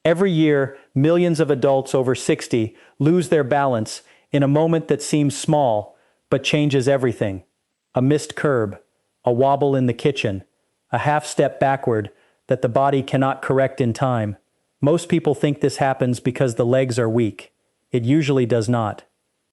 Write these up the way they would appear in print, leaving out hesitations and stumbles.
Every year, millions of adults over 60 lose their balance in a moment that seems small, but changes everything. A missed curb, a wobble in the kitchen, a half step backward that the body cannot correct in time. Most people think this happens because the legs are weak. It usually does not.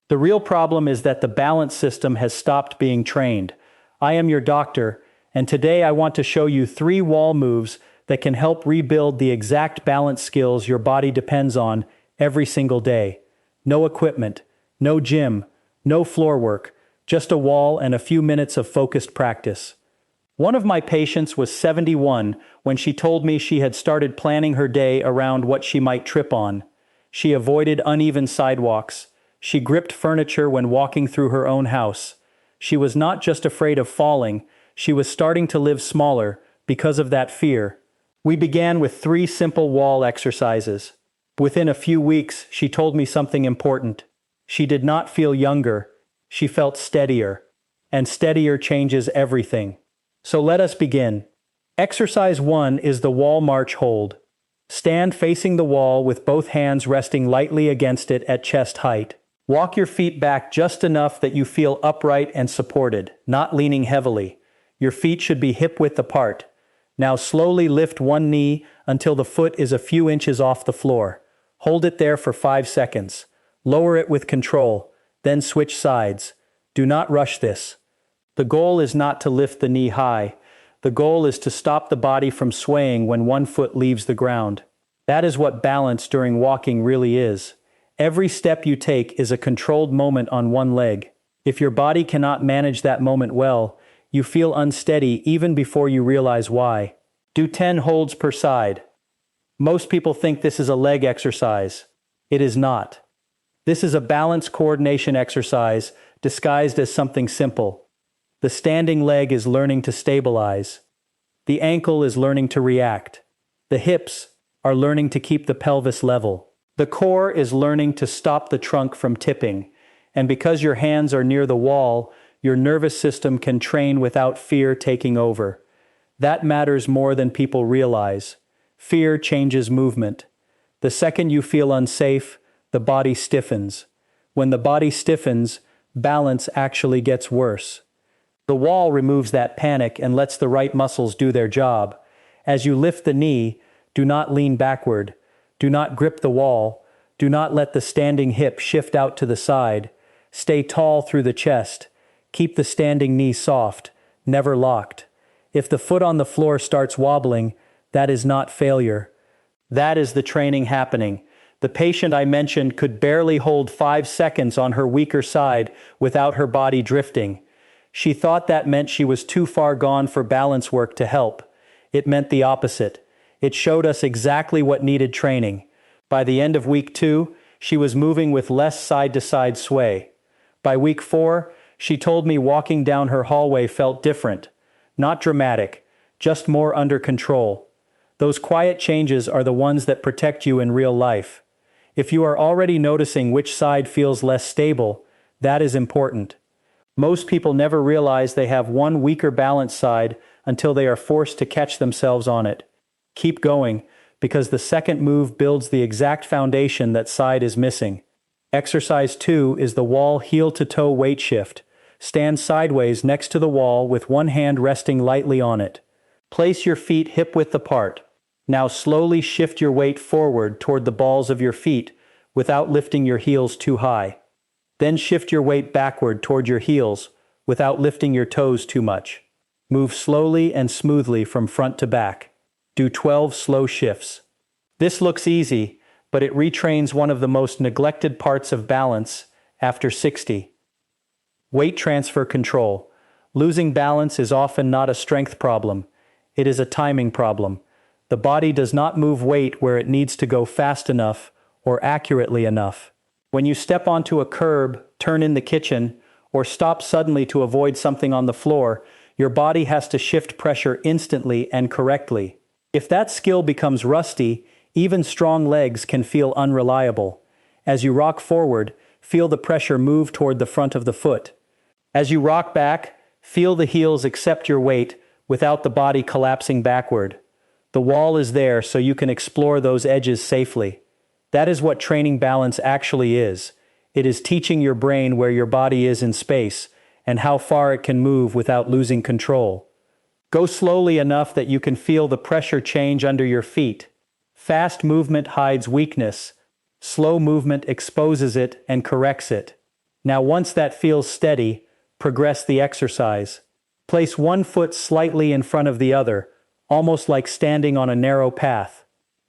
The real problem is that the balance system has stopped being trained. I am your doctor, and today I want to show you 3 wall moves that can help rebuild the exact balance skills your body depends on every single day. No equipment, no gym, no floor work, just a wall and a few minutes of focused practice. One of my patients was 71 when she told me she had started planning her day around what she might trip on. She avoided uneven sidewalks. She gripped furniture when walking through her own house. She was not just afraid of falling, she was starting to live smaller because of that fear. We began with 3 simple wall exercises. Within a few weeks, she told me something important. She did not feel younger. She felt steadier. And steadier changes everything. So let us begin. Exercise 1 is the wall march hold. Stand facing the wall with both hands resting lightly against it at chest height. Walk your feet back just enough that you feel upright and supported, not leaning heavily. Your feet should be hip-width apart. Now slowly lift one knee until the foot is a few inches off the floor. Hold it there for 5 seconds. Lower it with control, then switch sides. Do not rush this. The goal is not to lift the knee high. The goal is to stop the body from swaying when one foot leaves the ground. That is what balance during walking really is. Every step you take is a controlled moment on one leg. If your body cannot manage that moment well, you feel unsteady even before you realize why. Do 10 holds per side. Most people think this is a leg exercise. It is not. This is a balance coordination exercise disguised as something simple. The standing leg is learning to stabilize. The ankle is learning to react. The hips are learning to keep the pelvis level. The core is learning to stop the trunk from tipping. And because your hands are near the wall, your nervous system can train without fear taking over. That matters more than people realize. Fear changes movement. The second you feel unsafe, the body stiffens. When the body stiffens, balance actually gets worse. The wall removes that panic and lets the right muscles do their job. As you lift the knee, do not lean backward. Do not grip the wall. Do not let the standing hip shift out to the side. Stay tall through the chest. Keep the standing knee soft, never locked. If the foot on the floor starts wobbling, that is not failure. That is the training happening. The patient I mentioned could barely hold 5 seconds on her weaker side without her body drifting. She thought that meant she was too far gone for balance work to help. It meant the opposite. It showed us exactly what needed training. By the end of week 2, she was moving with less side-to-side sway. By week 4, she told me walking down her hallway felt different. Not dramatic, just more under control. Those quiet changes are the ones that protect you in real life. If you are already noticing which side feels less stable, that is important. Most people never realize they have one weaker balance side until they are forced to catch themselves on it. Keep going, because the second move builds the exact foundation that side is missing. Exercise 2 is the wall heel-to-toe weight shift. Stand sideways next to the wall with one hand resting lightly on it. Place your feet hip-width apart. Now slowly shift your weight forward toward the balls of your feet without lifting your heels too high. Then shift your weight backward toward your heels without lifting your toes too much. Move slowly and smoothly from front to back. Do 12 slow shifts. This looks easy, but it retrains one of the most neglected parts of balance after 60. Weight transfer control. Losing balance is often not a strength problem. It is a timing problem. The body does not move weight where it needs to go fast enough or accurately enough. When you step onto a curb, turn in the kitchen, or stop suddenly to avoid something on the floor, your body has to shift pressure instantly and correctly. If that skill becomes rusty, even strong legs can feel unreliable. As you rock forward, feel the pressure move toward the front of the foot. As you rock back, feel the heels accept your weight without the body collapsing backward. The wall is there so you can explore those edges safely. That is what training balance actually is. It is teaching your brain where your body is in space and how far it can move without losing control. Go slowly enough that you can feel the pressure change under your feet. Fast movement hides weakness. Slow movement exposes it and corrects it. Now once that feels steady, progress the exercise. Place one foot slightly in front of the other, almost like standing on a narrow path.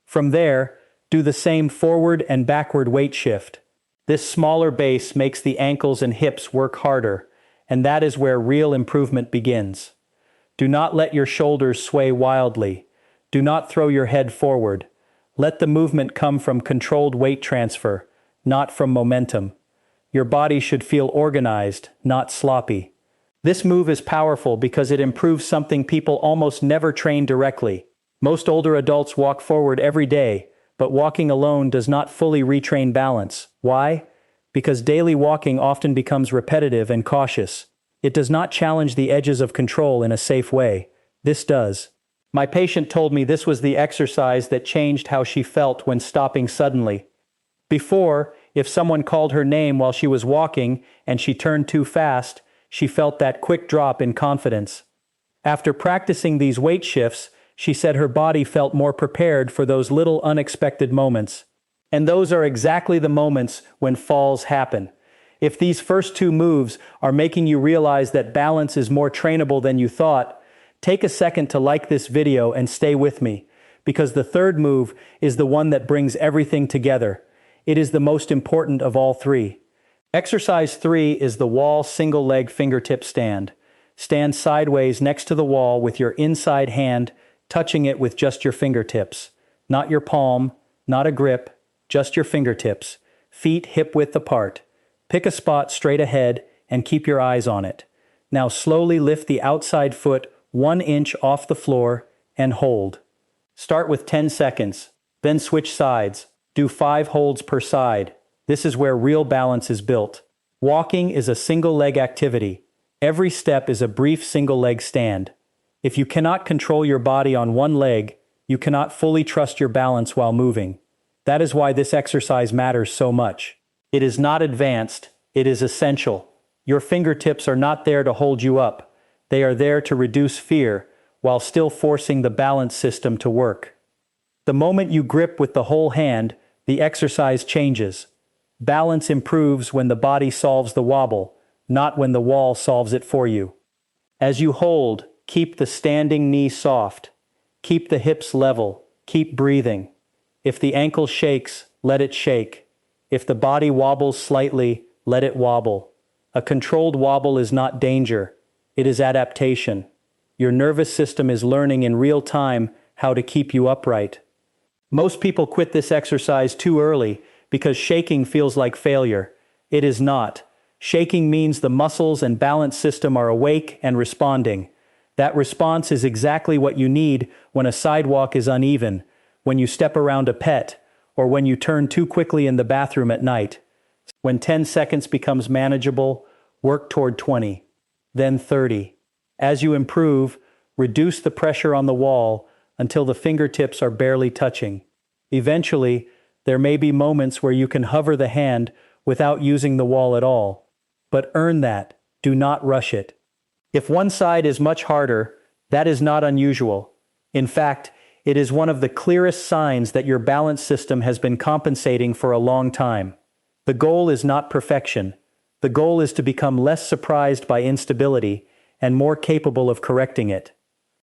From there, do the same forward and backward weight shift. This smaller base makes the ankles and hips work harder, and that is where real improvement begins. Do not let your shoulders sway wildly. Do not throw your head forward. Let the movement come from controlled weight transfer, not from momentum. Your body should feel organized, not sloppy. This move is powerful because it improves something people almost never train directly. Most older adults walk forward every day, but walking alone does not fully retrain balance. Why? Because daily walking often becomes repetitive and cautious. It does not challenge the edges of control in a safe way. This does. My patient told me this was the exercise that changed how she felt when stopping suddenly. Before, if someone called her name while she was walking and she turned too fast, she felt that quick drop in confidence. After practicing these weight shifts, she said her body felt more prepared for those little unexpected moments. And those are exactly the moments when falls happen. If these first two moves are making you realize that balance is more trainable than you thought, take a second to like this video and stay with me, because the third move is the one that brings everything together. It is the most important of all three. Exercise 3 is the wall single leg fingertip stand. Stand sideways next to the wall with your inside hand touching it with just your fingertips. Not your palm, not a grip, just your fingertips. Feet hip-width apart. Pick a spot straight ahead and keep your eyes on it. Now slowly lift the outside foot 1 inch off the floor and hold. Start with 10 seconds, then switch sides. Do 5 holds per side. This is where real balance is built. Walking is a single leg activity. Every step is a brief single leg stand. If you cannot control your body on one leg, you cannot fully trust your balance while moving. That is why this exercise matters so much. It is not advanced, it is essential. Your fingertips are not there to hold you up. They are there to reduce fear, while still forcing the balance system to work. The moment you grip with the whole hand, the exercise changes. Balance improves when the body solves the wobble, not when the wall solves it for you. As you hold, keep the standing knee soft. Keep the hips level. Keep breathing. If the ankle shakes, let it shake. If the body wobbles slightly, let it wobble. A controlled wobble is not danger. It is adaptation. Your nervous system is learning in real time how to keep you upright. Most people quit this exercise too early because shaking feels like failure. It is not. Shaking means the muscles and balance system are awake and responding. That response is exactly what you need when a sidewalk is uneven, when you step around a pet, or when you turn too quickly in the bathroom at night. When 10 seconds becomes manageable, work toward 20, then 30. As you improve, reduce the pressure on the wall until the fingertips are barely touching. Eventually, there may be moments where you can hover the hand without using the wall at all. But earn that. Do not rush it. If one side is much harder, that is not unusual. In fact, it is one of the clearest signs that your balance system has been compensating for a long time. The goal is not perfection. The goal is to become less surprised by instability and more capable of correcting it.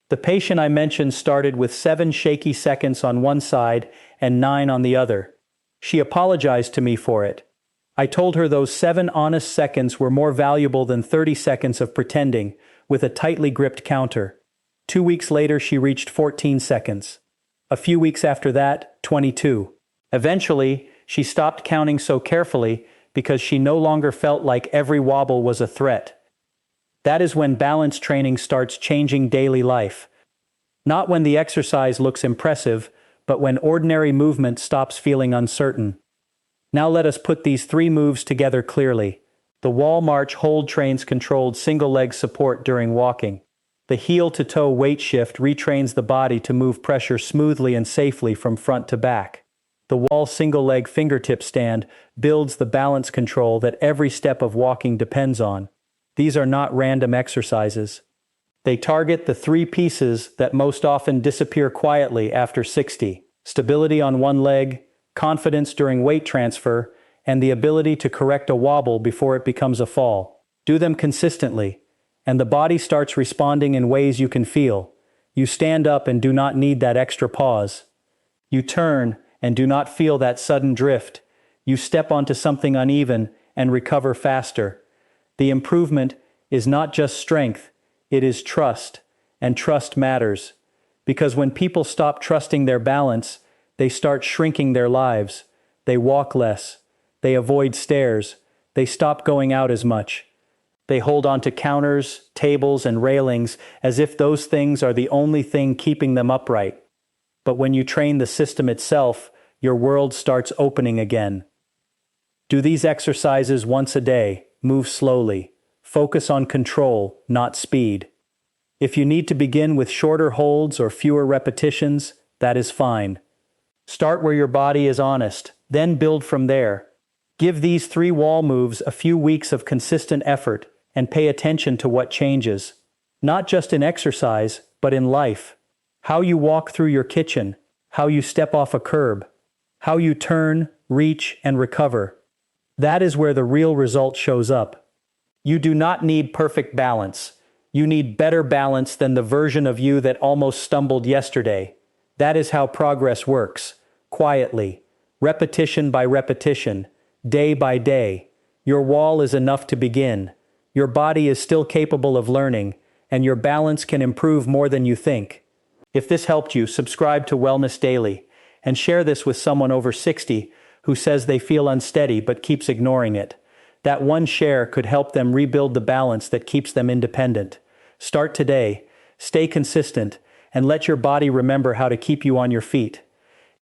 The patient I mentioned started with 7 shaky seconds on one side and 9 on the other. She apologized to me for it. I told her those 7 honest seconds were more valuable than 30 seconds of pretending with a tightly gripped counter. 2 weeks later, she reached 14 seconds. A few weeks after that, 22. Eventually, she stopped counting so carefully because she no longer felt like every wobble was a threat. That is when balance training starts changing daily life. Not when the exercise looks impressive, but when ordinary movement stops feeling uncertain. Now let us put these 3 moves together clearly. The wall march hold trains controlled single leg support during walking. The heel-to-toe weight shift retrains the body to move pressure smoothly and safely from front to back. The wall single-leg fingertip stand builds the balance control that every step of walking depends on. These are not random exercises. They target the three pieces that most often disappear quietly after 60: stability on one leg, confidence during weight transfer, and the ability to correct a wobble before it becomes a fall. Do them consistently, and the body starts responding in ways you can feel. You stand up and do not need that extra pause. You turn and do not feel that sudden drift. You step onto something uneven and recover faster. The improvement is not just strength, it is trust, and trust matters. Because when people stop trusting their balance, they start shrinking their lives. They walk less. They avoid stairs. They stop going out as much. They hold onto counters, tables, and railings as if those things are the only thing keeping them upright. But when you train the system itself, your world starts opening again. Do these exercises once a day. Move slowly. Focus on control, not speed. If you need to begin with shorter holds or fewer repetitions, that is fine. Start where your body is honest, then build from there. Give these 3 wall moves a few weeks of consistent effort and pay attention to what changes. Not just in exercise, but in life. How you walk through your kitchen, how you step off a curb, how you turn, reach, and recover. That is where the real result shows up. You do not need perfect balance. You need better balance than the version of you that almost stumbled yesterday. That is how progress works, quietly, repetition by repetition, day by day. Your wall is enough to begin. Your body is still capable of learning, and your balance can improve more than you think. If this helped you, subscribe to Wellness Daily, and share this with someone over 60 who says they feel unsteady but keeps ignoring it. That one share could help them rebuild the balance that keeps them independent. Start today, stay consistent, and let your body remember how to keep you on your feet.